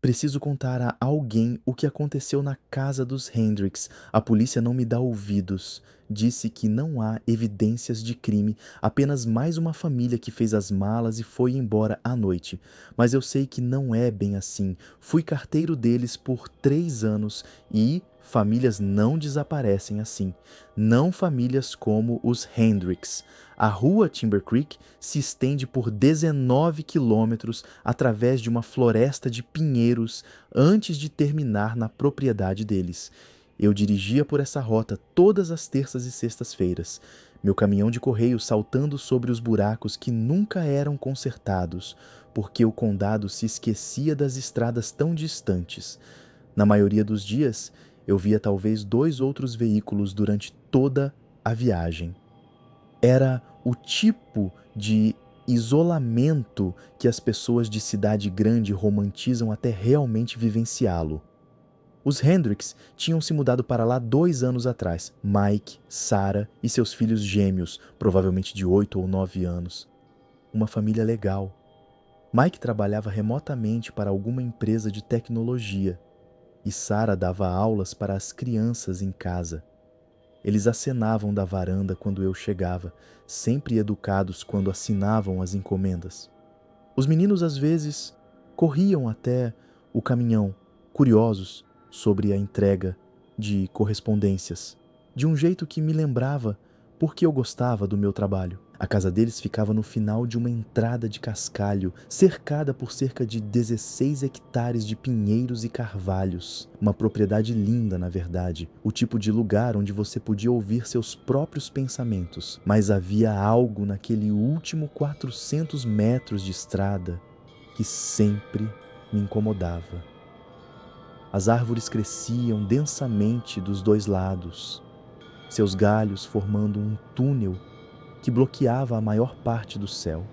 Preciso contar a alguém o que aconteceu na casa dos Hendricks. A polícia não me dá ouvidos. Disse que não há evidências de crime, apenas mais uma família que fez as malas e foi embora à noite. Mas eu sei que não é bem assim. Fui carteiro deles por 3 anos e famílias não desaparecem assim. Não famílias como os Hendricks. A rua Timber Creek se estende por 19 quilômetros através de uma floresta de pinheiros antes de terminar na propriedade deles. Eu dirigia por essa rota todas as terças e sextas-feiras, meu caminhão de correio saltando sobre os buracos que nunca eram consertados, porque o condado se esquecia das estradas tão distantes. Na maioria dos dias, eu via talvez 2 outros veículos durante toda a viagem. Era o tipo de isolamento que as pessoas de cidade grande romantizam até realmente vivenciá-lo. Os Hendricks tinham se mudado para lá 2 anos atrás. Mike, Sarah e seus filhos gêmeos, provavelmente de 8 ou 9 anos. Uma família legal. Mike trabalhava remotamente para alguma empresa de tecnologia e Sarah dava aulas para as crianças em casa. Eles acenavam da varanda quando eu chegava, sempre educados quando assinavam as encomendas. Os meninos às vezes corriam até o caminhão, curiosos sobre a entrega de correspondências, de um jeito que me lembrava porque eu gostava do meu trabalho. A casa deles ficava no final de uma entrada de cascalho, cercada por cerca de 16 hectares de pinheiros e carvalhos. Uma propriedade linda, na verdade, o tipo de lugar onde você podia ouvir seus próprios pensamentos. Mas havia algo naquele último 400 metros de estrada que sempre me incomodava. As árvores cresciam densamente dos 2 lados, seus galhos formando um túnel que bloqueava a maior parte do céu.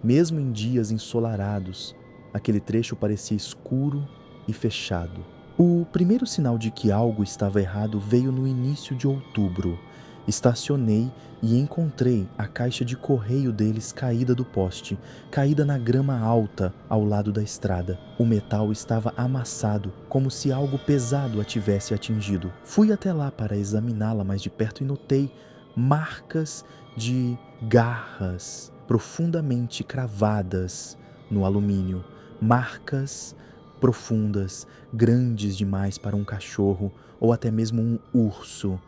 Mesmo em dias ensolarados, aquele trecho parecia escuro e fechado. O primeiro sinal de que algo estava errado veio no início de outubro. Estacionei e encontrei a caixa de correio deles caída do poste, caída na grama alta ao lado da estrada. O metal estava amassado, como se algo pesado a tivesse atingido. Fui até lá para examiná-la mais de perto e notei marcas de garras profundamente cravadas no alumínio. Marcas profundas, grandes demais para um cachorro ou até mesmo um urso.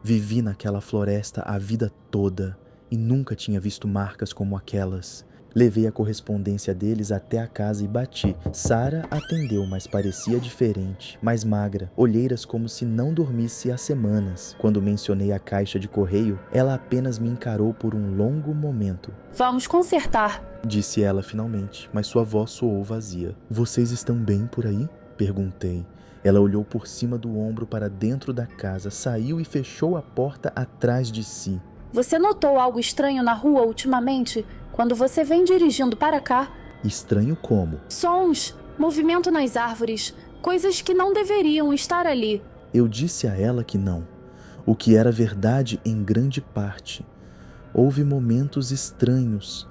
Vivi naquela floresta a vida toda e nunca tinha visto marcas como aquelas. Levei a correspondência deles até a casa e bati. Sarah atendeu, mas parecia diferente, mais magra, olheiras como se não dormisse há semanas. Quando mencionei a caixa de correio, ela apenas me encarou por um longo momento. Vamos consertar, disse ela finalmente, mas sua voz soou vazia. Vocês estão bem por aí? Perguntei. Ela olhou por cima do ombro para dentro da casa, saiu e fechou a porta atrás de si. Você notou algo estranho na rua ultimamente? Quando você vem dirigindo para cá? Estranho como? Sons, movimento nas árvores, coisas que não deveriam estar ali. Eu disse a ela que não, o que era verdade em grande parte. Houve momentos estranhos,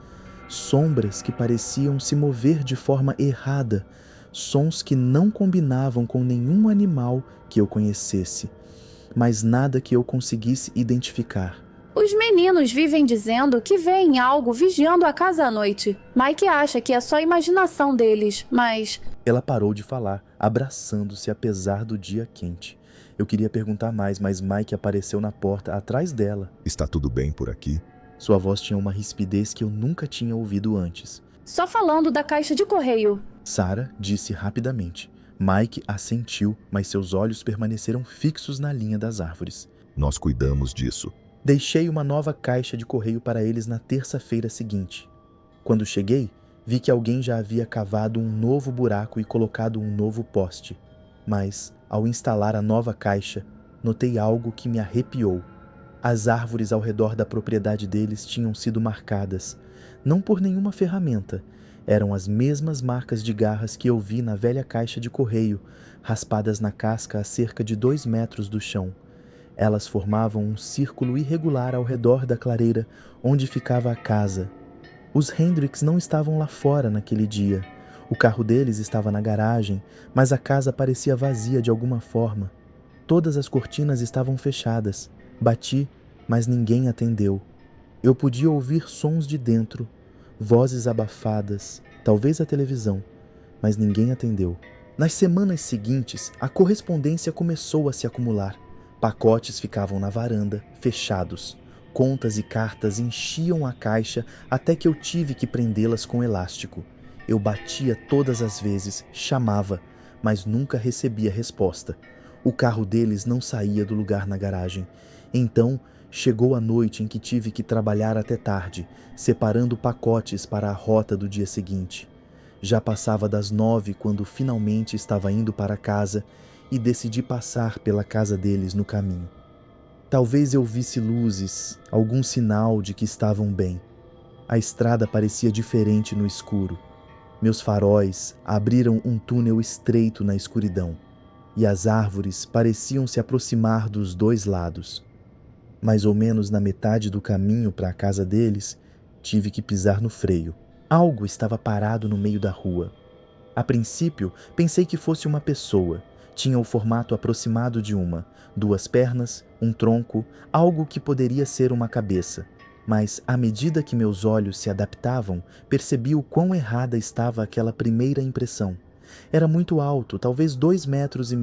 sombras que pareciam se mover de forma errada, sons que não combinavam com nenhum animal que eu conhecesse, mas nada que eu conseguisse identificar. Os meninos vivem dizendo que veem algo vigiando a casa à noite. Mike acha que é só imaginação deles, mas... Ela parou de falar, abraçando-se apesar do dia quente. Eu queria perguntar mais, mas Mike apareceu na porta atrás dela. Está tudo bem por aqui? Sua voz tinha uma rispidez que eu nunca tinha ouvido antes. Só falando da caixa de correio. Sarah disse rapidamente. Mike assentiu, mas seus olhos permaneceram fixos na linha das árvores. Nós cuidamos disso. Deixei uma nova caixa de correio para eles na terça-feira seguinte. Quando cheguei, vi que alguém já havia cavado um novo buraco e colocado um novo poste. Mas, ao instalar a nova caixa, notei algo que me arrepiou. As árvores ao redor da propriedade deles tinham sido marcadas, não por nenhuma ferramenta. Eram as mesmas marcas de garras que eu vi na velha caixa de correio, raspadas na casca a cerca de 2 metros do chão. Elas formavam um círculo irregular ao redor da clareira onde ficava a casa. Os Hendricks não estavam lá fora naquele dia. O carro deles estava na garagem, mas a casa parecia vazia de alguma forma. Todas as cortinas estavam fechadas. Bati, mas ninguém atendeu. Eu podia ouvir sons de dentro, vozes abafadas, talvez a televisão, mas ninguém atendeu. Nas semanas seguintes, a correspondência começou a se acumular. Pacotes ficavam na varanda, fechados. Contas e cartas enchiam a caixa até que eu tive que prendê-las com elástico. Eu batia todas as vezes, chamava, mas nunca recebia resposta. O carro deles não saía do lugar na garagem. Então, chegou a noite em que tive que trabalhar até tarde, separando pacotes para a rota do dia seguinte. Já passava das 9 quando finalmente estava indo para casa e decidi passar pela casa deles no caminho. Talvez eu visse luzes, algum sinal de que estavam bem. A estrada parecia diferente no escuro. Meus faróis abriram um túnel estreito na escuridão, e as árvores pareciam se aproximar dos dois lados. Mais ou menos na metade do caminho para a casa deles, tive que pisar no freio. Algo estava parado no meio da rua. A princípio, pensei que fosse uma pessoa. Tinha o formato aproximado de uma, 2 pernas, um tronco, algo que poderia ser uma cabeça. Mas, à medida que meus olhos se adaptavam, percebi o quão errada estava aquela primeira impressão. Era muito alto, talvez 2,5 metros.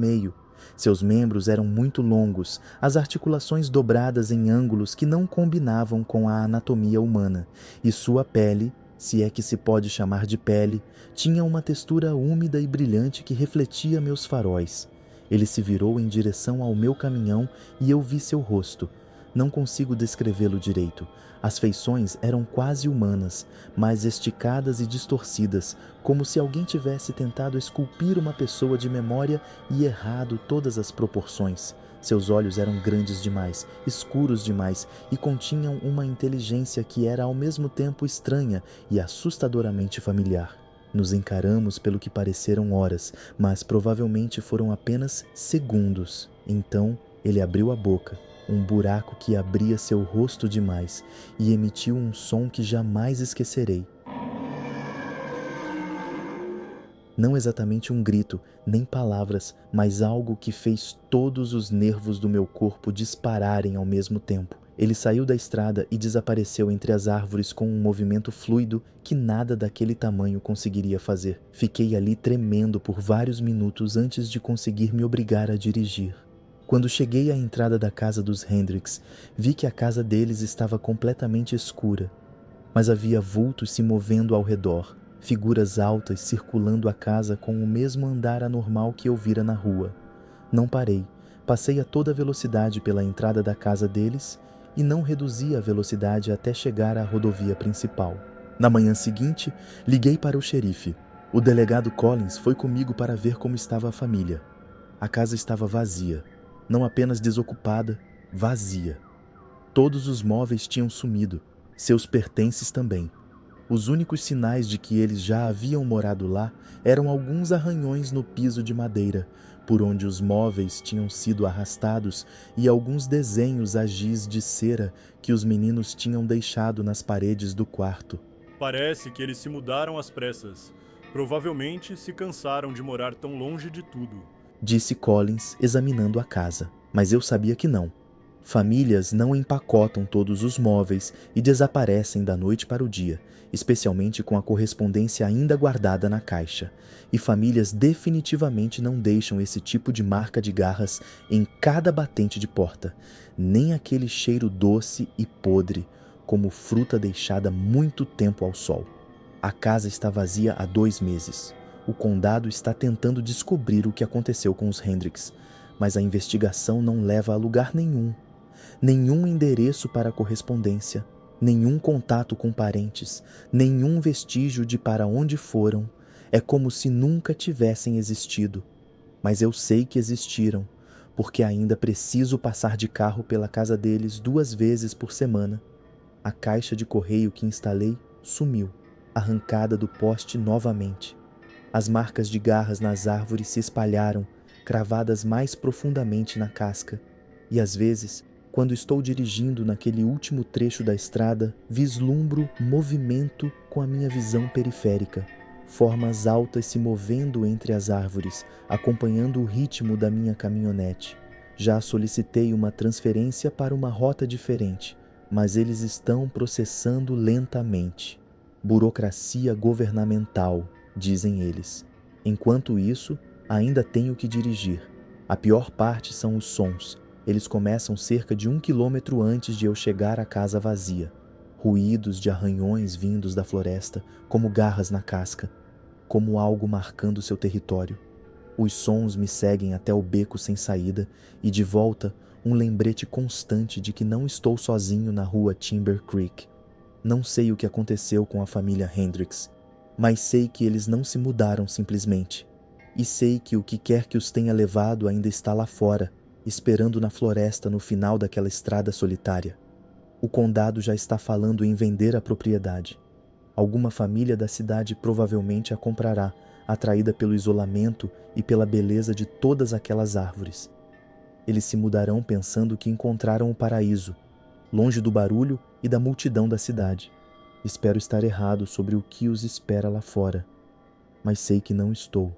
Seus membros eram muito longos, as articulações dobradas em ângulos que não combinavam com a anatomia humana, e sua pele, se é que se pode chamar de pele, tinha uma textura úmida e brilhante que refletia meus faróis. Ele se virou em direção ao meu caminhão e eu vi seu rosto. Não consigo descrevê-lo direito. As feições eram quase humanas, mas esticadas e distorcidas, como se alguém tivesse tentado esculpir uma pessoa de memória e errado todas as proporções. Seus olhos eram grandes demais, escuros demais e continham uma inteligência que era ao mesmo tempo estranha e assustadoramente familiar. Nos encaramos pelo que pareceram horas, mas provavelmente foram apenas segundos. Então ele abriu a boca, um buraco que abria seu rosto demais, e emitiu um som que jamais esquecerei. Não exatamente um grito, nem palavras, mas algo que fez todos os nervos do meu corpo dispararem ao mesmo tempo. Ele saiu da estrada e desapareceu entre as árvores com um movimento fluido que nada daquele tamanho conseguiria fazer. Fiquei ali tremendo por vários minutos antes de conseguir me obrigar a dirigir. Quando cheguei à entrada da casa dos Hendricks, vi que a casa deles estava completamente escura, mas havia vultos se movendo ao redor, figuras altas circulando a casa com o mesmo andar anormal que eu vira na rua. Não parei, passei a toda velocidade pela entrada da casa deles e não reduzi a velocidade até chegar à rodovia principal. Na manhã seguinte, liguei para o xerife. O delegado Collins foi comigo para ver como estava a família. A casa estava vazia. Não apenas desocupada, vazia. Todos os móveis tinham sumido, seus pertences também. Os únicos sinais de que eles já haviam morado lá eram alguns arranhões no piso de madeira, por onde os móveis tinham sido arrastados, e alguns desenhos a giz de cera que os meninos tinham deixado nas paredes do quarto. Parece que eles se mudaram às pressas. Provavelmente se cansaram de morar tão longe de tudo, disse Collins, examinando a casa. Mas eu sabia que não. Famílias não empacotam todos os móveis e desaparecem da noite para o dia, especialmente com a correspondência ainda guardada na caixa. E famílias definitivamente não deixam esse tipo de marca de garras em cada batente de porta, nem aquele cheiro doce e podre, como fruta deixada muito tempo ao sol. A casa está vazia há 2 meses. O condado está tentando descobrir o que aconteceu com os Hendricks, mas a investigação não leva a lugar nenhum. Nenhum endereço para correspondência, nenhum contato com parentes, nenhum vestígio de para onde foram. É como se nunca tivessem existido. Mas eu sei que existiram, porque ainda preciso passar de carro pela casa deles 2 vezes por semana. A caixa de correio que instalei sumiu, arrancada do poste novamente. As marcas de garras nas árvores se espalharam, cravadas mais profundamente na casca, e às vezes, quando estou dirigindo naquele último trecho da estrada, vislumbro movimento com a minha visão periférica. formas altas se movendo entre as árvores, acompanhando o ritmo da minha caminhonete. Já solicitei uma transferência para uma rota diferente, mas eles estão processando lentamente. Burocracia governamental, dizem eles. Enquanto isso, ainda tenho que dirigir. A pior parte são os sons. Eles começam cerca de 1 quilômetro antes de eu chegar à casa vazia. Ruídos de arranhões vindos da floresta, como garras na casca, como algo marcando seu território. Os sons me seguem até o beco sem saída e de volta um lembrete constante de que não estou sozinho na rua Timber Creek. Não sei o que aconteceu com a família Hendricks, mas sei que eles não se mudaram simplesmente. E sei que o que quer que os tenha levado ainda está lá fora, esperando na floresta no final daquela estrada solitária. O condado já está falando em vender a propriedade. Alguma família da cidade provavelmente a comprará, atraída pelo isolamento e pela beleza de todas aquelas árvores. Eles se mudarão pensando que encontraram o paraíso, longe do barulho e da multidão da cidade. Espero estar errado sobre o que os espera lá fora, mas sei que não estou.